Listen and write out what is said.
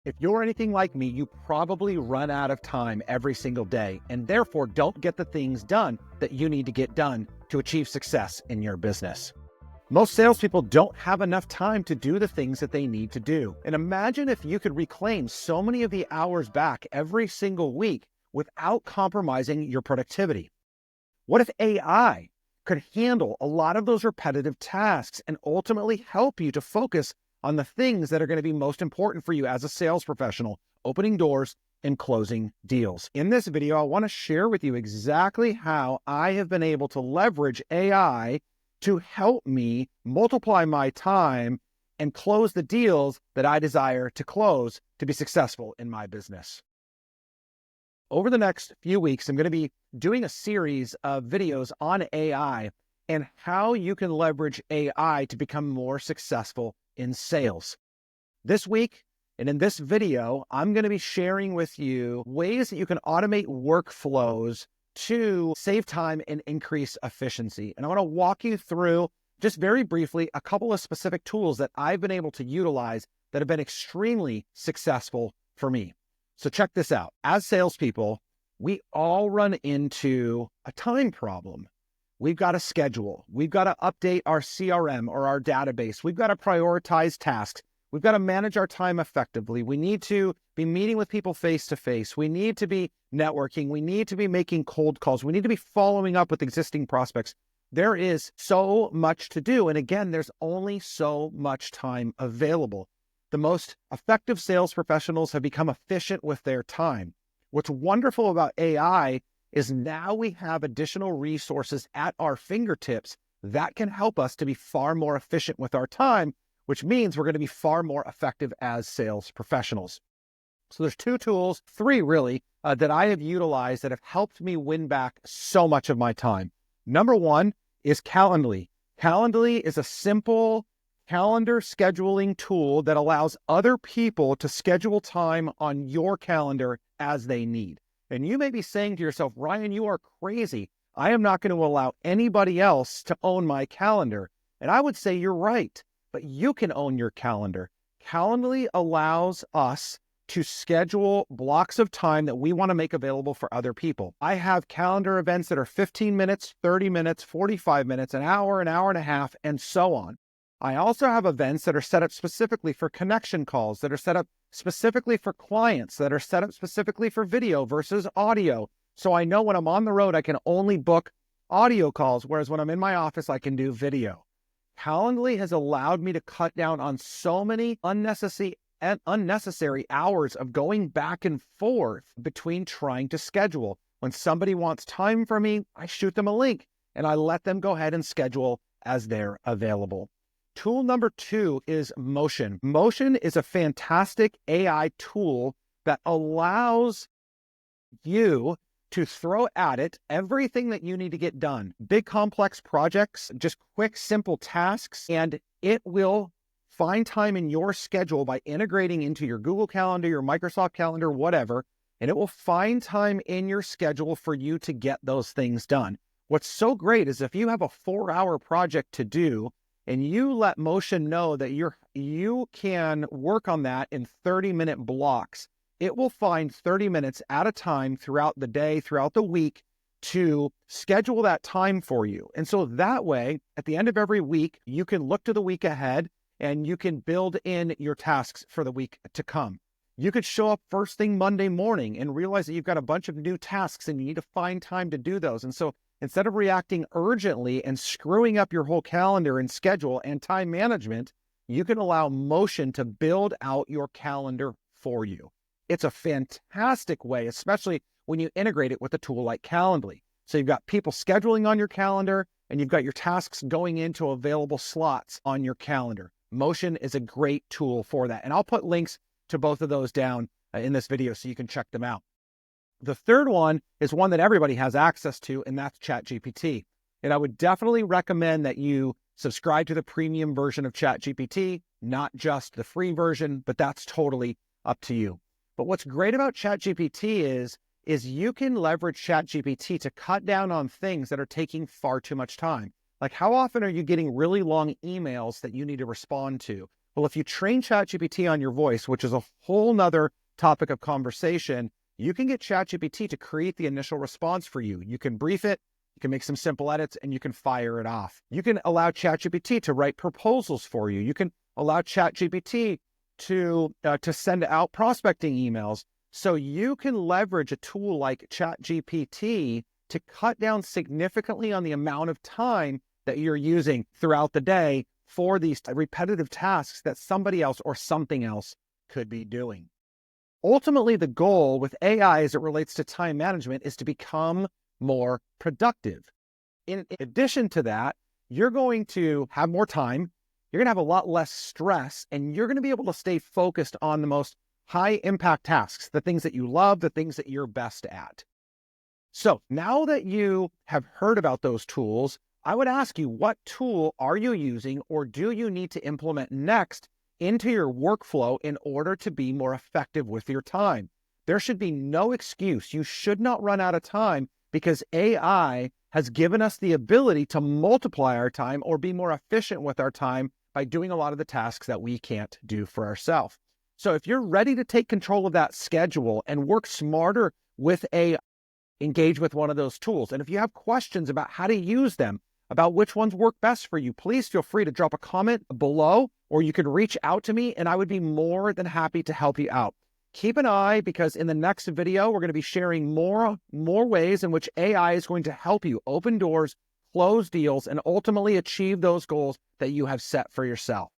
If you're anything like me, you probably run out of time every single day and therefore don't get the things done that you need to get done to achieve success in your business. Most salespeople don't have enough time to do the things that they need to do. And imagine if you could reclaim so many of the hours back every single week without compromising your productivity. What if AI could handle a lot of those repetitive tasks and ultimately help you to focus on the things that are going to be most important for you as a sales professional, opening doors and closing deals? In this video, I want to share with you exactly how I have been able to leverage AI to help me multiply my time and close the deals that I desire to close to be successful in my business. Over the next few weeks, I'm going to be doing a series of videos on AI and how you can leverage AI to become more successful in sales. This week, and in this video, I'm going to be sharing with you ways that you can automate workflows to save time and increase efficiency. And I want to walk you through, just very briefly, a couple of specific tools that I've been able to utilize that have been extremely successful for me. So check this out. As salespeople, we all run into a time problem. We've got to schedule. We've got to update our CRM or our database. We've got to prioritize tasks. We've got to manage our time effectively. We need to be meeting with people face to face. We need to be networking. We need to be making cold calls. We need to be following up with existing prospects. There is so much to do. And again, there's only so much time available. The most effective sales professionals have become efficient with their time. What's wonderful about AI is now we have additional resources at our fingertips that can help us to be far more efficient with our time, which means we're going to be far more effective as sales professionals. So there's two tools, three really, that I have utilized that have helped me win back so much of my time. Number one is Calendly. Calendly is a simple calendar scheduling tool that allows other people to schedule time on your calendar as they need. And you may be saying to yourself, Ryan, you are crazy. I am not going to allow anybody else to own my calendar. And I would say you're right, but you can own your calendar. Calendly allows us to schedule blocks of time that we want to make available for other people. I have calendar events that are 15 minutes, 30 minutes, 45 minutes, an hour and a half, and so on. I also have events that are set up specifically for connection calls, that are set up specifically for clients, that are set up specifically for video versus audio. So I know when I'm on the road, I can only book audio calls, whereas when I'm in my office, I can do video. Calendly has allowed me to cut down on so many unnecessary hours of going back and forth between trying to schedule. When somebody wants time from me, I shoot them a link and I let them go ahead and schedule as they're available. Tool number two is Motion. Motion is a fantastic AI tool that allows you to throw at it everything that you need to get done. Big complex projects, just quick, simple tasks, and it will find time in your schedule by integrating into your Google Calendar, your Microsoft Calendar, whatever, and it will find time in your schedule for you to get those things done. What's so great is if you have a 4-hour project to do, and you let Motion know that you can work on that in 30-minute blocks, it will find 30 minutes at a time throughout the day, throughout the week, to schedule that time for you. And so that way, at the end of every week, you can look to the week ahead and you can build in your tasks for the week to come. You could show up first thing Monday morning and realize that you've got a bunch of new tasks and you need to find time to do those. And so instead of reacting urgently and screwing up your whole calendar and schedule and time management, you can allow Motion to build out your calendar for you. It's a fantastic way, especially when you integrate it with a tool like Calendly. So you've got people scheduling on your calendar and you've got your tasks going into available slots on your calendar. Motion is a great tool for that. And I'll put links to both of those down in this video so you can check them out. The third one is one that everybody has access to, and that's ChatGPT. And I would definitely recommend that you subscribe to the premium version of ChatGPT, not just the free version, but that's totally up to you. But what's great about ChatGPT is you can leverage ChatGPT to cut down on things that are taking far too much time. Like how often are you getting really long emails that you need to respond to? Well, if you train ChatGPT on your voice, which is a whole nother topic of conversation, you can get ChatGPT to create the initial response for you. You can brief it, you can make some simple edits, and you can fire it off. You can allow ChatGPT to write proposals for you. You can allow ChatGPT to send out prospecting emails. So you can leverage a tool like ChatGPT to cut down significantly on the amount of time that you're using throughout the day for these repetitive tasks that somebody else or something else could be doing. Ultimately, the goal with AI as it relates to time management is to become more productive. In addition to that, you're going to have more time, you're going to have a lot less stress, and you're going to be able to stay focused on the most high impact tasks, the things that you love, the things that you're best at. So now that you have heard about those tools, I would ask you, what tool are you using or do you need to implement next into your workflow in order to be more effective with your time? There should be no excuse. You should not run out of time because AI has given us the ability to multiply our time or be more efficient with our time by doing a lot of the tasks that we can't do for ourselves. So if you're ready to take control of that schedule and work smarter with AI, engage with one of those tools. And if you have questions about how to use them, about which ones work best for you, please feel free to drop a comment below, or you can reach out to me and I would be more than happy to help you out. Keep an eye, because in the next video, we're going to be sharing more ways in which AI is going to help you open doors, close deals, and ultimately achieve those goals that you have set for yourself.